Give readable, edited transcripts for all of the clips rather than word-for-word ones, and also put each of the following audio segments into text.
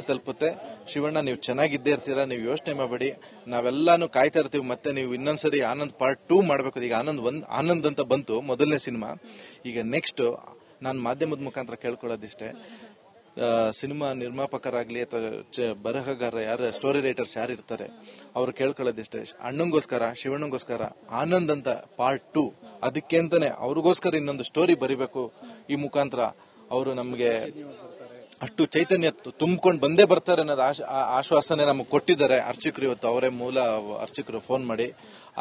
ತಲುಪುತ್ತೆ. ಶಿವಣ್ಣ, ನೀವು ಚೆನ್ನಾಗಿದ್ದೇ ಇರ್ತೀರಾ, ನೀವು ಯೋಚನೆ ಮಾಡಬೇಡಿ. ನಾವೆಲ್ಲಾನು ಕಾಯ್ತಾ ಇರ್ತೀವಿ. ಮತ್ತೆ ನೀವು ಇನ್ನೊಂದ್ಸರಿ ಆನಂದ್ ಪಾರ್ಟ್ 2 ಮಾಡಬೇಕು. ಈಗ ಆನಂದ್ ಅಂತ ಬಂತು ಮೊದಲನೇ ಸಿನಿಮಾ. ಈಗ ನೆಕ್ಸ್ಟ್ ನಾನು ಮಾಧ್ಯಮದ ಮುಖಾಂತರ ಕೇಳ್ಕೊಳ್ಳೋದಿಷ್ಟೇ, ಸಿನಿಮಾ ನಿರ್ಮಾಪಕರಾಗ್ಲಿ ಅಥವಾ ಬರಹಗಾರ ಯಾರು ಸ್ಟೋರಿ ರೈಟರ್ಸ್ ಯಾರು ಇರ್ತಾರೆ ಅವ್ರು ಕೇಳ್ಕೊಳ್ಳೋದಿಷ್ಟೇ, ಅಣ್ಣಂಗೋಸ್ಕರ ಶಿವಣ್ಣಂಗೋಸ್ಕರ ಆನಂದ್ ಅಂತ ಪಾರ್ಟ್ 2 ಅದಕ್ಕೆ ಅಂತಾನೆ ಅವ್ರಿಗೋಸ್ಕರ ಇನ್ನೊಂದು ಸ್ಟೋರಿ ಬರಿಬೇಕು. ಈ ಮುಖಾಂತರ ಅವರು ನಮಗೆ ಅಷ್ಟು ಚೈತನ್ಯ ತುಂಬಿಕೊಂಡು ಬಂದೇ ಬರ್ತಾರೆ ಅನ್ನೋದು ಆಶ್ವಾಸನೆ ನಮಗೆ ಕೊಟ್ಟಿದ್ದಾರೆ ಅರ್ಚಕರು. ಇವತ್ತು ಅವರೇ ಮೂಲ ಅರ್ಚಕರು ಫೋನ್ ಮಾಡಿ.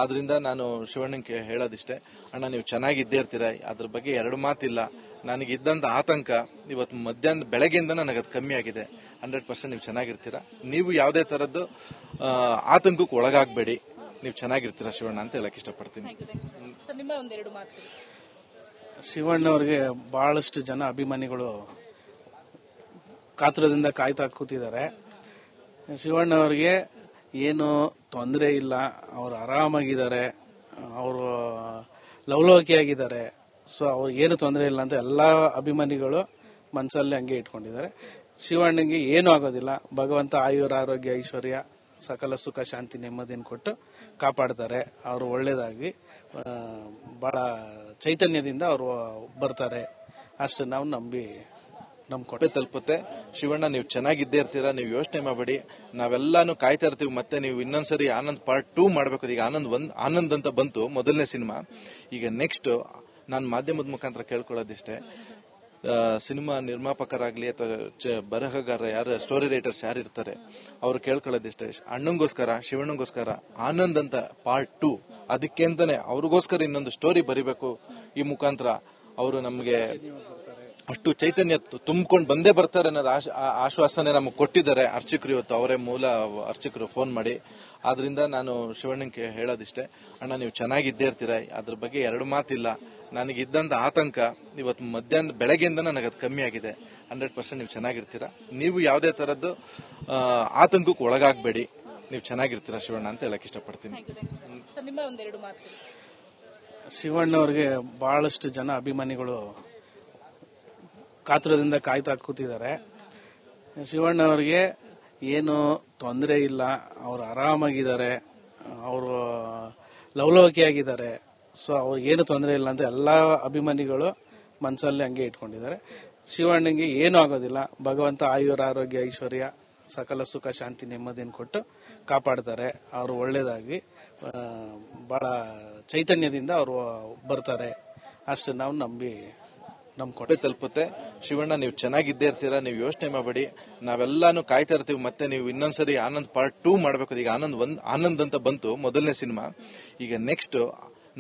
ಆದ್ರಿಂದ ನಾನು ಶಿವಣ್ಣಂಗೆ ಹೇಳೋದಿಷ್ಟೇ, ಅಣ್ಣ ನೀವು ಚೆನ್ನಾಗಿದ್ದೇ ಇರ್ತೀರಾ, ಅದ್ರ ಬಗ್ಗೆ ಎರಡು ಮಾತಿಲ್ಲ. ನನಗಿದ್ದಂತ ಆತಂಕ ಇವತ್ತು ಮಧ್ಯಾಹ್ನ ಬೆಳಗ್ಗೆಯಿಂದ ನನಗದು ಕಮ್ಮಿ ಆಗಿದೆ. 100% ನೀವು ಚೆನ್ನಾಗಿರ್ತೀರಾ. ನೀವು ಯಾವುದೇ ತರದ್ದು ಆತಂಕಕ್ಕೆ ಒಳಗಾಗಬೇಡಿ. ನೀವು ಚೆನ್ನಾಗಿರ್ತೀರಾ ಶಿವಣ್ಣ ಅಂತ ಹೇಳಕ್ ಇಷ್ಟಪಡ್ತೀನಿ. ಶಿವಣ್ಣವ್ರಿಗೆ ಬಹಳಷ್ಟು ಜನ ಅಭಿಮಾನಿಗಳು ಕಾತುರದಿಂದ ಕಾಯ್ತಾ ಕೂತಿದ್ದಾರೆ. ಶಿವಣ್ಣವ್ರಿಗೆ ಏನು ತೊಂದರೆ ಇಲ್ಲ, ಅವರು ಆರಾಮಾಗಿದ್ದಾರೆ, ಅವರು ಲವಲವಿಕೆಯಾಗಿದ್ದಾರೆ. ಸೊ ಅವ್ರಿಗೆ ಏನು ತೊಂದರೆ ಇಲ್ಲ ಅಂತ ಎಲ್ಲಾ ಅಭಿಮಾನಿಗಳು ಮನಸ್ಸಲ್ಲಿ ಹಂಗೆ ಇಟ್ಕೊಂಡಿದ್ದಾರೆ. ಶಿವಣ್ಣಂಗೆ ಏನೂ ಆಗೋದಿಲ್ಲ. ಭಗವಂತ ಆಯುರ ಆರೋಗ್ಯ ಐಶ್ವರ್ಯ ಸಕಲ ಸುಖ ಶಾಂತಿ ನೆಮ್ಮದಿಯನ್ನು ಕೊಟ್ಟು ಕಾಪಾಡ್ತಾರೆ. ಅವರು ಒಳ್ಳೇದಾಗಿ ಬಹಳ ಚೈತನ್ಯದಿಂದ ಅವರು ಬರ್ತಾರೆ. ಅಷ್ಟು ನಾವು ನಂಬಿಕೊಟ್ಟೆ ತಲುಪುತ್ತೆ. ಶಿವಣ್ಣ, ನೀವು ಚೆನ್ನಾಗಿದ್ದೇ ಇರ್ತೀರಾ, ನೀವು ಯೋಚನೆ ಮಾಡಬೇಡಿ. ನಾವೆಲ್ಲಾನು ಕಾಯ್ತಾ ಇರ್ತೀವಿ. ಮತ್ತೆ ನೀವು ಇನ್ನೊಂದ್ಸರಿ ಆನಂದ್ ಪಾರ್ಟ್ 2 ಮಾಡಬೇಕು. ಈಗ ಆನಂದ್ ಅಂತ ಬಂತು ಮೊದಲನೇ ಸಿನಿಮಾ. ಈಗ ನೆಕ್ಸ್ಟ್ ನಾನು ಮಾಧ್ಯಮದ ಮುಖಾಂತರ ಕೇಳ್ಕೊಳ್ಳೋದಿಷ್ಟೇ, ಸಿನಿಮಾ ನಿರ್ಮಾಪಕರಾಗ್ಲಿ ಅಥವಾ ಬರಹಗಾರ ಯಾರು ಸ್ಟೋರಿ ರೈಟರ್ಸ್ ಯಾರು ಇರ್ತಾರೆ ಅವ್ರು ಕೇಳ್ಕೊಳ್ಳೋದಿಷ್ಟೇ, ಅಣ್ಣಂಗೋಸ್ಕರ ಶಿವಣ್ಣಂಗೋಸ್ಕರ ಆನಂದ್ ಅಂತ ಪಾರ್ಟ್ 2 ಅದಕ್ಕೆ ಅಂತಾನೆ ಅವ್ರಿಗೋಸ್ಕರ ಇನ್ನೊಂದು ಸ್ಟೋರಿ ಬರಿಬೇಕು. ಈ ಮುಖಾಂತರ ಅವರು ನಮಗೆ ಅಷ್ಟು ಚೈತನ್ಯ ತುಂಬಿಕೊಂಡು ಬಂದೇ ಬರ್ತಾರೆ ಅನ್ನೋದು ಆಶ್ವಾಸನೆ ನಮಗೆ ಕೊಟ್ಟಿದ್ದಾರೆ ಅರ್ಚಕರು. ಇವತ್ತು ಅವರೇ ಮೂಲ ಅರ್ಚಕರು ಫೋನ್ ಮಾಡಿ. ಆದ್ರಿಂದ ನಾನು ಶಿವಣ್ಣಂಗೆ ಹೇಳೋದಿಷ್ಟೇ, ಅಣ್ಣ ನೀವು ಚೆನ್ನಾಗಿದ್ದೇ ಇರ್ತೀರಾ, ಅದ್ರ ಬಗ್ಗೆ ಎರಡು ಮಾತಿಲ್ಲ. ನನಗಿದ್ದಂತ ಆತಂಕ ಇವತ್ತು ಮಧ್ಯಾಹ್ನ ಬೆಳಗ್ಗೆಯಿಂದ ನನಗದು ಕಮ್ಮಿ ಆಗಿದೆ. 100% ನೀವು ಚೆನ್ನಾಗಿರ್ತೀರಾ. ನೀವು ಯಾವುದೇ ತರದ್ದು ಆತಂಕಕ್ಕೆ ಒಳಗಾಗಬೇಡಿ. ನೀವು ಚೆನ್ನಾಗಿರ್ತೀರಾ ಶಿವಣ್ಣ ಅಂತ ಹೇಳಕ್ ಇಷ್ಟಪಡ್ತೀನಿ. ಶಿವಣ್ಣವ್ರಿಗೆ ಬಹಳಷ್ಟು ಜನ ಅಭಿಮಾನಿಗಳು ಕಾತುರದಿಂದ ಕಾಯ್ತಾ ಕೂತಿದ್ದಾರೆ. ಶಿವಣ್ಣವ್ರಿಗೆ ಏನು ತೊಂದರೆ ಇಲ್ಲ, ಅವರು ಆರಾಮಾಗಿದ್ದಾರೆ, ಅವರು ಲವಲವಿಕೆಯಾಗಿದ್ದಾರೆ. ಸೊ ಅವ್ರಿಗೆ ಏನು ತೊಂದರೆ ಇಲ್ಲ ಅಂತ ಎಲ್ಲಾ ಅಭಿಮಾನಿಗಳು ಮನಸ್ಸಲ್ಲಿ ಹಂಗೆ ಇಟ್ಕೊಂಡಿದ್ದಾರೆ. ಶಿವಣ್ಣಂಗೆ ಏನೂ ಆಗೋದಿಲ್ಲ. ಭಗವಂತ ಆಯುರ ಆರೋಗ್ಯ ಐಶ್ವರ್ಯ ಸಕಲ ಸುಖ ಶಾಂತಿ ನೆಮ್ಮದಿಯನ್ನು ಕೊಟ್ಟು ಕಾಪಾಡ್ತಾರೆ. ಅವರು ಒಳ್ಳೇದಾಗಿ ಬಹಳ ಚೈತನ್ಯದಿಂದ ಅವರು ಬರ್ತಾರೆ. ಅಷ್ಟು ನಾವು ನಂಬಿಕೊಟ್ಟೆ ತಲುಪುತ್ತೆ. ಶಿವಣ್ಣ, ನೀವು ಚೆನ್ನಾಗಿದ್ದೇ ಇರ್ತೀರಾ, ನೀವು ಯೋಚನೆ ಮಾಡಬೇಡಿ. ನಾವೆಲ್ಲಾನು ಕಾಯ್ತಾ ಇರ್ತೀವಿ. ಮತ್ತೆ ನೀವು ಇನ್ನೊಂದ್ಸರಿ ಆನಂದ್ ಪಾರ್ಟ್ 2 ಮಾಡಬೇಕು. ಈಗ ಆನಂದ್ ಅಂತ ಬಂತು ಮೊದಲನೇ ಸಿನಿಮಾ. ಈಗ ನೆಕ್ಸ್ಟ್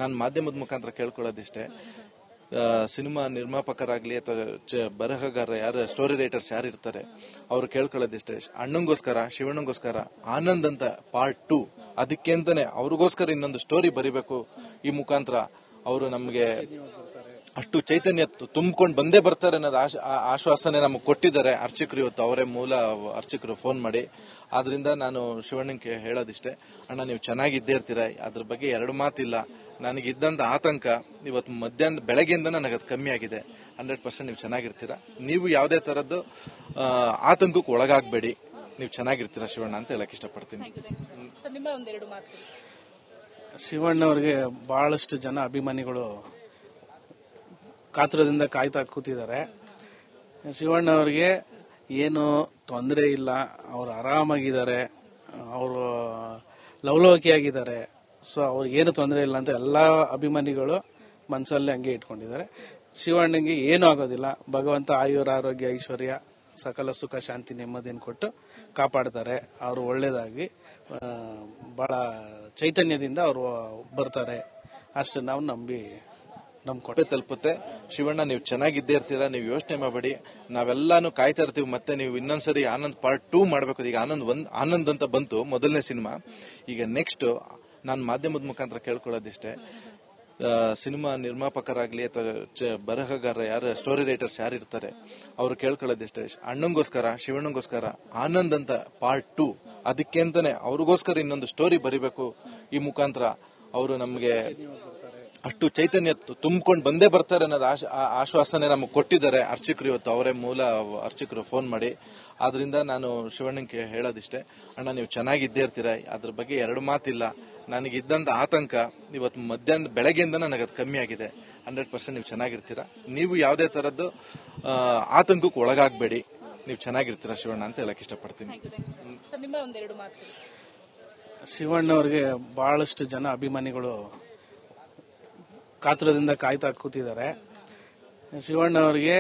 ನಾನು ಮಾಧ್ಯಮದ ಮುಖಾಂತರ ಕೇಳ್ಕೊಳ್ಳೋದಿಷ್ಟೇ, ಸಿನಿಮಾ ನಿರ್ಮಾಪಕರಾಗ್ಲಿ ಅಥವಾ ಬರಹಗಾರ ಯಾರು ಸ್ಟೋರಿ ರೈಟರ್ಸ್ ಯಾರು ಇರ್ತಾರೆ ಅವ್ರು ಕೇಳ್ಕೊಳ್ಳೋದಿಷ್ಟೇ, ಅಣ್ಣಂಗೋಸ್ಕರ ಶಿವಣ್ಣಂಗೋಸ್ಕರ ಆನಂದ್ ಅಂತ ಪಾರ್ಟ್ 2 ಅದಕ್ಕೆ ಅಂತಾನೆ ಅವ್ರಿಗೋಸ್ಕರ ಇನ್ನೊಂದು ಸ್ಟೋರಿ ಬರಿಬೇಕು. ಈ ಮುಖಾಂತರ ಅವರು ನಮಗೆ ಅಷ್ಟು ಚೈತನ್ಯ ತುಂಬಿಕೊಂಡು ಬಂದೇ ಬರ್ತಾರೆ ಅನ್ನೋದು ಆಶ್ವಾಸನೆ ನಮಗೆ ಕೊಟ್ಟಿದ್ದಾರೆ ಅರ್ಚಕರು. ಇವತ್ತು ಅವರೇ ಮೂಲ ಅರ್ಚಕರು ಫೋನ್ ಮಾಡಿ. ಆದ್ರಿಂದ ನಾನು ಶಿವಣ್ಣಂಗೆ ಹೇಳೋದಿಷ್ಟೇ, ಅಣ್ಣ ನೀವು ಚೆನ್ನಾಗಿದ್ದೇ ಇರ್ತೀರಾ, ಅದ್ರ ಬಗ್ಗೆ ಎರಡು ಮಾತಿಲ್ಲ. ನನಗಿದ್ದಂತ ಆತಂಕ ಇವತ್ತು ಮಧ್ಯಾಹ್ನ ಬೆಳಗ್ಗೆಯಿಂದ ನನಗದು ಕಮ್ಮಿ ಆಗಿದೆ. 100% ನೀವು ಚೆನ್ನಾಗಿರ್ತೀರಾ. ನೀವು ಯಾವುದೇ ತರದ್ದು ಆತಂಕಕ್ಕೆ ಒಳಗಾಗಬೇಡಿ. ನೀವು ಚೆನ್ನಾಗಿರ್ತೀರಾ ಶಿವಣ್ಣ ಅಂತ ಹೇಳಕ್ ಇಷ್ಟಪಡ್ತೀನಿ. ಶಿವಣ್ಣವ್ರಿಗೆ ಬಹಳಷ್ಟು ಜನ ಅಭಿಮಾನಿಗಳು ಕಾತುರದಿಂದ ಕಾಯ್ತಾ ಕೂತಿದ್ದಾರೆ. ಶಿವಣ್ಣವ್ರಿಗೆ ಏನು ತೊಂದರೆ ಇಲ್ಲ, ಅವರು ಆರಾಮಾಗಿದ್ದಾರೆ, ಅವರು ಲವಲವಿಕೆಯಾಗಿದ್ದಾರೆ. ಸೊ ಅವ್ರಿಗೆ ಏನು ತೊಂದರೆ ಇಲ್ಲ ಅಂತ ಎಲ್ಲಾ ಅಭಿಮಾನಿಗಳು ಮನಸ್ಸಲ್ಲಿ ಹಂಗೆ ಇಟ್ಕೊಂಡಿದ್ದಾರೆ. ಶಿವಣ್ಣಂಗೆ ಏನೂ ಆಗೋದಿಲ್ಲ. ಭಗವಂತ ಆಯುರ ಆರೋಗ್ಯ ಐಶ್ವರ್ಯ ಸಕಲ ಸುಖ ಶಾಂತಿ ನೆಮ್ಮದಿಯನ್ನು ಕೊಟ್ಟು ಕಾಪಾಡ್ತಾರೆ. ಅವರು ಒಳ್ಳೇದಾಗಿ ಬಹಳ ಚೈತನ್ಯದಿಂದ ಅವರು ಬರ್ತಾರೆ. ಅಷ್ಟು ನಾವು ನಂಬಿಕೊಟ್ಟೆ ತಲುಪುತ್ತೆ. ಶಿವಣ್ಣ, ನೀವು ಚೆನ್ನಾಗಿದ್ದೇ ಇರ್ತೀರಾ, ನೀವು ಯೋಚನೆ ಮಾಡಬೇಡಿ. ನಾವೆಲ್ಲಾನು ಕಾಯ್ತಾ ಇರ್ತೀವಿ. ಮತ್ತೆ ನೀವು ಇನ್ನೊಂದ್ಸರಿ ಆನಂದ್ ಪಾರ್ಟ್ 2 ಮಾಡಬೇಕು. ಈಗ ಆನಂದ್ ಅಂತ ಬಂತು ಮೊದಲನೇ ಸಿನಿಮಾ. ಈಗ ನೆಕ್ಸ್ಟ್ ನಾನು ಮಾಧ್ಯಮದ ಮುಖಾಂತರ ಕೇಳ್ಕೊಳ್ಳೋದಿಷ್ಟೇ, ಸಿನಿಮಾ ನಿರ್ಮಾಪಕರಾಗ್ಲಿ ಅಥವಾ ಬರಹಗಾರ ಯಾರು ಸ್ಟೋರಿ ರೈಟರ್ಸ್ ಯಾರು ಇರ್ತಾರೆ ಅವ್ರು ಕೇಳ್ಕೊಳ್ಳೋದಿಷ್ಟೇ, ಅಣ್ಣಂಗೋಸ್ಕರ ಶಿವಣ್ಣಂಗೋಸ್ಕರ ಆನಂದ್ ಅಂತ ಪಾರ್ಟ್ 2 ಅದಕ್ಕೆ ಅಂತಾನೆ ಅವ್ರಿಗೋಸ್ಕರ ಇನ್ನೊಂದು ಸ್ಟೋರಿ ಬರಿಬೇಕು. ಈ ಮುಖಾಂತರ ಅವರು ನಮಗೆ ಅಷ್ಟು ಚೈತನ್ಯ ತುಂಬಿಕೊಂಡು ಬಂದೇ ಬರ್ತಾರೆ ಅನ್ನೋದು ಆಶ್ವಾಸನೆ ನಮಗೆ ಕೊಟ್ಟಿದ್ದಾರೆ ಅರ್ಚಕರು. ಇವತ್ತು ಅವರೇ ಮೂಲ ಅರ್ಚಕರು ಫೋನ್ ಮಾಡಿ. ಆದ್ರಿಂದ ನಾನು ಶಿವಣ್ಣಂಗೆ ಹೇಳೋದಿಷ್ಟೇ, ಅಣ್ಣ ನೀವು ಚೆನ್ನಾಗಿದ್ದೇ ಇರ್ತೀರ, ಅದ್ರ ಬಗ್ಗೆ ಎರಡು ಮಾತಿಲ್ಲ. ನನಗಿದ್ದಂತ ಆತಂಕ ಇವತ್ತು ಬೆಳಗ್ಗೆಯಿಂದ ನನಗದು ಕಮ್ಮಿ ಆಗಿದೆ. 100% ನೀವು ಚೆನ್ನಾಗಿರ್ತೀರಾ. ನೀವು ಯಾವುದೇ ತರದ್ದು ಆತಂಕಕ್ಕೆ ಒಳಗಾಗಬೇಡಿ, ನೀವು ಚೆನ್ನಾಗಿರ್ತೀರಾ ಶಿವಣ್ಣ ಅಂತ ಹೇಳಕ್ ಇಷ್ಟಪಡ್ತೀನಿ. ಶಿವಣ್ಣವ್ರಿಗೆ ಬಹಳಷ್ಟು ಜನ ಅಭಿಮಾನಿಗಳು ಕಾತುರದಿಂದ ಕಾಯ್ತಾ ಕೂತಿದ್ದಾರೆ. ಶಿವಣ್ಣವ್ರಿಗೆ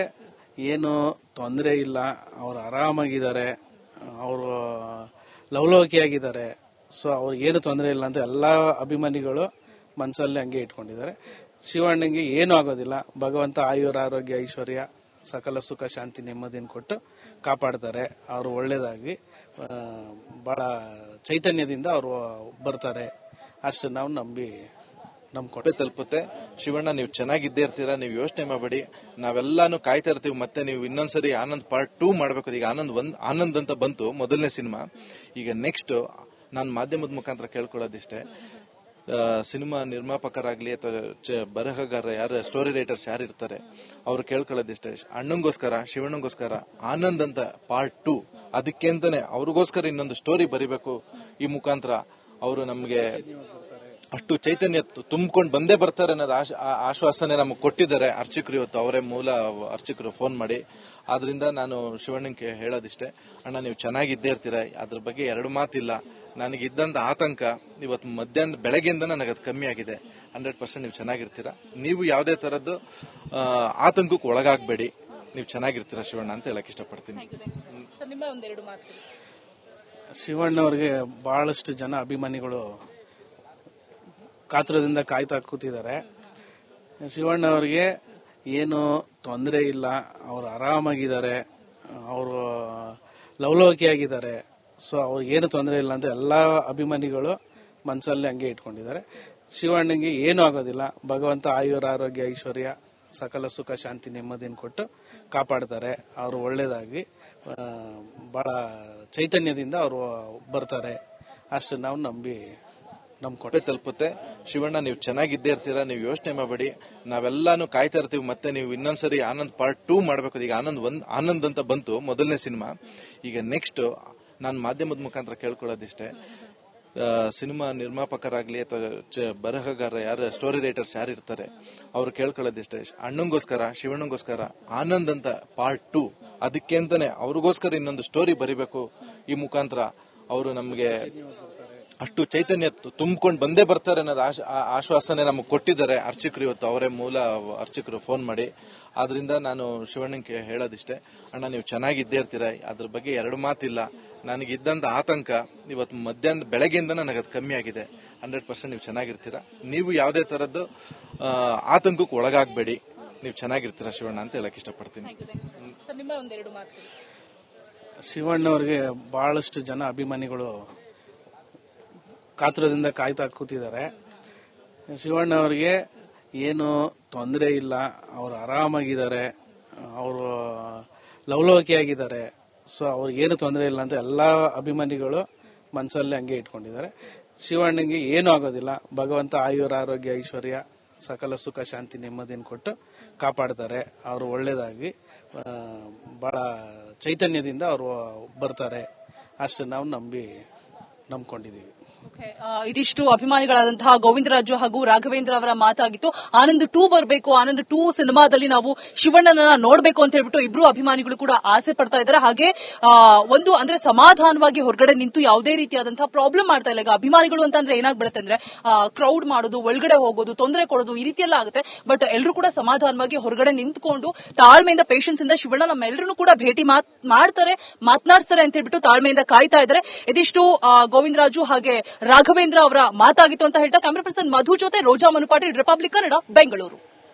ಏನು ತೊಂದರೆ ಇಲ್ಲ, ಅವರು ಆರಾಮಾಗಿದ್ದಾರೆ, ಅವರು ಲವಲವಿಕೆಯಾಗಿದ್ದಾರೆ. ಸೊ ಅವ್ರಿಗೆ ಏನು ತೊಂದರೆ ಇಲ್ಲ ಅಂತ ಎಲ್ಲಾ ಅಭಿಮಾನಿಗಳು ಮನಸ್ಸಲ್ಲಿ ಹಂಗೆ ಇಟ್ಕೊಂಡಿದ್ದಾರೆ. ಶಿವಣ್ಣಂಗೆ ಏನು ಆಗೋದಿಲ್ಲ. ಭಗವಂತ ಆಯುರ ಆರೋಗ್ಯ ಐಶ್ವರ್ಯ ಸಕಲ ಸುಖ ಶಾಂತಿ ನೆಮ್ಮದಿನ ಕೊಟ್ಟು ಕಾಪಾಡ್ತಾರೆ. ಅವರು ಒಳ್ಳೇದಾಗಿ ಬಹಳ ಚೈತನ್ಯದಿಂದ ಅವರು ಬರ್ತಾರೆ. ಅಷ್ಟು ನಾವು ನಂಬ್ಕೊಂಡು ತಲುಪುತ್ತೆ. ಶಿವಣ್ಣ ನೀವು ಚೆನ್ನಾಗಿದ್ದೇ ಇರ್ತೀರಾ, ನೀವು ಯೋಚನೆ ಮಾಡಬೇಡಿ. ನಾವೆಲ್ಲಾನು ಕಾಯ್ತಾ ಇರ್ತೀವಿ. ಮತ್ತೆ ನೀವು ಇನ್ನೊಂದ್ಸರಿ ಆನಂದ್ ಪಾರ್ಟ್ 2 ಮಾಡಬೇಕು. ಈಗ ಆನಂದ್ ಅಂತ ಬಂತು ಮೊದಲನೇ ಸಿನಿಮಾ. ಈಗ ನೆಕ್ಸ್ಟ್ ನಾನು ಮಾಧ್ಯಮದ ಮುಖಾಂತರ ಕೇಳ್ಕೊಳ್ಳೋದಿಷ್ಟೇ, ಸಿನಿಮಾ ನಿರ್ಮಾಪಕರಾಗ್ಲಿ ಅಥವಾ ಬರಹಗಾರ ಯಾರು ಸ್ಟೋರಿ ರೈಟರ್ಸ್ ಯಾರು ಇರ್ತಾರೆ ಅವ್ರು ಕೇಳ್ಕೊಳ್ಳೋದಿಷ್ಟೇ, ಅಣ್ಣಂಗೋಸ್ಕರ ಶಿವಣ್ಣಂಗೋಸ್ಕರ ಆನಂದ್ ಅಂತ ಪಾರ್ಟ್ 2 ಅದಕ್ಕೆ ಅಂತಾನೆ ಅವ್ರಿಗೋಸ್ಕರ ಇನ್ನೊಂದು ಸ್ಟೋರಿ ಬರಿಬೇಕು. ಈ ಮುಖಾಂತರ ಅವರು ನಮಗೆ ಅಷ್ಟು ಚೈತನ್ಯ ತುಂಬಿಕೊಂಡು ಬಂದೇ ಬರ್ತಾರೆ ಅನ್ನೋದು ಆಶ್ವಾಸನೆ ನಮಗೆ ಕೊಟ್ಟಿದ್ದಾರೆ ಅರ್ಚಕರು. ಇವತ್ತು ಅವರೇ ಮೂಲ ಅರ್ಚಕರು ಫೋನ್ ಮಾಡಿ. ಆದ್ರಿಂದ ನಾನು ಶಿವಣ್ಣಂಗೆ ಹೇಳೋದಿಷ್ಟೇ, ಅಣ್ಣ ನೀವು ಚೆನ್ನಾಗಿದ್ದೇ ಇರ್ತೀರ, ಅದ್ರ ಬಗ್ಗೆ ಎರಡು ಮಾತಿಲ್ಲ. ನನಗಿದ್ದಂತ ಆತಂಕ ಇವತ್ತು ಬೆಳಗ್ಗೆಯಿಂದ ನನಗದು ಕಮ್ಮಿ ಆಗಿದೆ. 100% ನೀವು ಚೆನ್ನಾಗಿರ್ತೀರಾ. ನೀವು ಯಾವುದೇ ತರದ್ದು ಆತಂಕಕ್ಕೆ ಒಳಗಾಗಬೇಡಿ, ನೀವು ಚೆನ್ನಾಗಿರ್ತೀರಾ ಶಿವಣ್ಣ ಅಂತ ಹೇಳಕ್ ಇಷ್ಟಪಡ್ತೀನಿ. ಶಿವಣ್ಣವ್ರಿಗೆ ಬಹಳಷ್ಟು ಜನ ಅಭಿಮಾನಿಗಳು ಕಾತುರದಿಂದ ಕಾಯ್ತಾ ಕೂತಿದ್ದಾರೆ. ಶಿವಣ್ಣವ್ರಿಗೆ ಏನು ತೊಂದರೆ ಇಲ್ಲ, ಅವರು ಆರಾಮಾಗಿದ್ದಾರೆ, ಅವರು ಲವಲವಿಕೆಯಾಗಿದ್ದಾರೆ. ಸೊ ಅವ್ರಿಗೆ ಏನು ತೊಂದರೆ ಇಲ್ಲ ಅಂತ ಎಲ್ಲಾ ಅಭಿಮಾನಿಗಳು ಮನಸ್ಸಲ್ಲಿ ಹಂಗೆ ಇಟ್ಕೊಂಡಿದ್ದಾರೆ. ಶಿವಣ್ಣಂಗೆ ಏನು ಆಗೋದಿಲ್ಲ. ಭಗವಂತ ಆಯುರ ಆರೋಗ್ಯ ಐಶ್ವರ್ಯ ಸಕಲ ಸುಖ ಶಾಂತಿ ನೆಮ್ಮದಿನ ಕೊಟ್ಟು ಕಾಪಾಡ್ತಾರೆ. ಅವರು ಒಳ್ಳೇದಾಗಿ ಬಹಳ ಚೈತನ್ಯದಿಂದ ಅವರು ಬರ್ತಾರೆ. ಅಷ್ಟು ನಾವು ನಂಬ್ಕೊಂಡು ತಲುಪುತ್ತೆ. ಶಿವಣ್ಣ ನೀವು ಚೆನ್ನಾಗಿದ್ದೇ ಇರ್ತೀರಾ, ನೀವು ಯೋಚನೆ ಮಾಡಬೇಡಿ. ನಾವೆಲ್ಲಾನು ಕಾಯ್ತಾ ಇರ್ತೀವಿ. ಮತ್ತೆ ನೀವು ಇನ್ನೊಂದ್ಸರಿ ಆನಂದ್ ಪಾರ್ಟ್ 2 ಮಾಡಬೇಕು. ಈಗ ಆನಂದ್ ಅಂತ ಬಂತು ಮೊದಲನೇ ಸಿನಿಮಾ. ಈಗ ನೆಕ್ಸ್ಟ್ ನಾನು ಮಾಧ್ಯಮದ ಮುಖಾಂತರ ಕೇಳ್ಕೊಳ್ಳೋದಿಷ್ಟೇ, ಸಿನಿಮಾ ನಿರ್ಮಾಪಕರಾಗ್ಲಿ ಅಥವಾ ಬರಹಗಾರ ಯಾರು ಸ್ಟೋರಿ ರೈಟರ್ಸ್ ಯಾರು ಇರ್ತಾರೆ ಅವ್ರು ಕೇಳ್ಕೊಳ್ಳೋದಿಷ್ಟೇ, ಅಣ್ಣಂಗೋಸ್ಕರ ಶಿವಣ್ಣಂಗೋಸ್ಕರ ಆನಂದ್ ಅಂತ ಪಾರ್ಟ್ 2 ಅದಕ್ಕೆ ಅಂತಾನೆ ಅವ್ರಿಗೋಸ್ಕರ ಇನ್ನೊಂದು ಸ್ಟೋರಿ ಬರಿಬೇಕು. ಈ ಮುಖಾಂತರ ಅವರು ನಮಗೆ ಅಷ್ಟು ಚೈತನ್ಯ ತುಂಬಿಕೊಂಡು ಬಂದೇ ಬರ್ತಾರೆ ಅನ್ನೋದು ಆಶ್ವಾಸನೆ ನಮಗೆ ಕೊಟ್ಟಿದ್ದಾರೆ ಅರ್ಚಕರು. ಇವತ್ತು ಅವರೇ ಮೂಲ ಅರ್ಚಕರು ಫೋನ್ ಮಾಡಿ. ಆದ್ರಿಂದ ನಾನು ಶಿವಣ್ಣಂಗೆ ಹೇಳೋದಿಷ್ಟೇ, ಅಣ್ಣ ನೀವು ಚೆನ್ನಾಗಿದ್ದೇ ಇರ್ತೀರಾ, ಅದ್ರ ಬಗ್ಗೆ ಎರಡು ಮಾತಿಲ್ಲ. ನನಗಿದ್ದಂತ ಆತಂಕ ಇವತ್ತು ಬೆಳಗ್ಗೆಯಿಂದ ನನಗದು ಕಮ್ಮಿ ಆಗಿದೆ. 100% ನೀವು ಚೆನ್ನಾಗಿರ್ತೀರಾ. ನೀವು ಯಾವುದೇ ತರದ್ದು ಆತಂಕಕ್ಕೆ ಒಳಗಾಗಬೇಡಿ, ನೀವು ಚೆನ್ನಾಗಿರ್ತೀರಾ ಶಿವಣ್ಣ ಅಂತ ಹೇಳಕ್ ಇಷ್ಟಪಡ್ತೀನಿ. ಶಿವಣ್ಣವ್ರಿಗೆ ಬಹಳಷ್ಟು ಜನ ಅಭಿಮಾನಿಗಳು ಕಾತುರದಿಂದ ಕಾಯ್ತಾ ಕೂತಿದ್ದಾರೆ. ಶಿವಣ್ಣವ್ರಿಗೆ ಏನು ತೊಂದರೆ ಇಲ್ಲ, ಅವರು ಆರಾಮಾಗಿದ್ದಾರೆ, ಅವರು ಲವಲವಿಕೆಯಾಗಿದ್ದಾರೆ. ಸೊ ಅವ್ರಿಗೆ ಏನು ತೊಂದರೆ ಇಲ್ಲ ಅಂತ ಎಲ್ಲಾ ಅಭಿಮಾನಿಗಳು ಮನಸ್ಸಲ್ಲಿ ಹಂಗೆ ಇಟ್ಕೊಂಡಿದ್ದಾರೆ. ಶಿವಣ್ಣಂಗೆ ಏನು ಆಗೋದಿಲ್ಲ. ಭಗವಂತ ಆಯುರ ಆರೋಗ್ಯ ಐಶ್ವರ್ಯ ಸಕಲ ಸುಖ ಶಾಂತಿ ನೆಮ್ಮದಿನ ಕೊಟ್ಟು ಕಾಪಾಡ್ತಾರೆ. ಅವರು ಒಳ್ಳೇದಾಗಿ ಬಹಳ ಚೈತನ್ಯದಿಂದ ಅವರು ಬರ್ತಾರೆ. ಅಷ್ಟು ನಾವು ನಂಬ್ಕೊಂಡಿದೀವಿ. ಇದಿಷ್ಟು ಅಭಿಮಾನಿಗಳಾದಂತಹ ಗೋವಿಂದರಾಜು ಹಾಗೂ ರಾಘವೇಂದ್ರ ಅವರ ಮಾತಾಗಿತ್ತು. ಆನಂದ್ 2 ಬರಬೇಕು, ಆನಂದ್ 2 ಸಿನಿಮಾದಲ್ಲಿ ನಾವು ಶಿವಣ್ಣನ ನೋಡಬೇಕು ಅಂತ ಹೇಳ್ಬಿಟ್ಟು ಇಬ್ರು ಅಭಿಮಾನಿಗಳು ಕೂಡ ಆಸೆ ಪಡ್ತಾ ಇದ್ದಾರೆ. ಹಾಗೆ ಒಂದು ಅಂದ್ರೆ ಸಮಾಧಾನವಾಗಿ ಹೊರಗಡೆ ನಿಂತು ಯಾವುದೇ ರೀತಿಯಾದಂತಹ ಪ್ರಾಬ್ಲಮ್ ಮಾಡ್ತಾ ಇಲ್ಲ. ಈಗ ಅಭಿಮಾನಿಗಳು ಅಂತಂದ್ರೆ ಏನಾಗ್ಬಿಡುತ್ತೆ ಅಂದ್ರೆ ಕ್ರೌಡ್ ಮಾಡೋದು, ಒಳಗಡೆ ಹೋಗೋದು, ತೊಂದರೆ ಕೊಡೋದು, ಈ ರೀತಿ ಎಲ್ಲ ಆಗುತ್ತೆ. ಬಟ್ ಎಲ್ಲರೂ ಕೂಡ ಸಮಾಧಾನವಾಗಿ ಹೊರಗಡೆ ನಿಂತ್ಕೊಂಡು ತಾಳ್ಮೆಯಿಂದ ಪೇಷನ್ಸ್ ಇಂದ ಶಿವಣ್ಣ ನಮ್ಮೆಲ್ಲರೂ ಕೂಡ ಭೇಟಿ ಮಾಡ್ತಾರೆ, ಮಾತನಾಡ್ತಾರೆ ಅಂತ ಹೇಳ್ಬಿಟ್ಟು ತಾಳ್ಮೆಯಿಂದ ಕಾಯ್ತಾ ಇದ್ದಾರೆ. ಇದಿಷ್ಟು ಗೋವಿಂದರಾಜು ಹಾಗೆ ರಾಘವೇಂದ್ರ ಅವರ ಮಾತಾಗಿತ್ತು ಅಂತ ಹೇಳ್ತಾ ಕ್ಯಾಮರಾ ಪರ್ಸನ್ ಮಧು ಜೊತೆ ರೋಜಾ ಮನುಪಾಟಿ, ರಿಪಬ್ಲಿಕ್ ಕನ್ನಡ, ಬೆಂಗಳೂರು.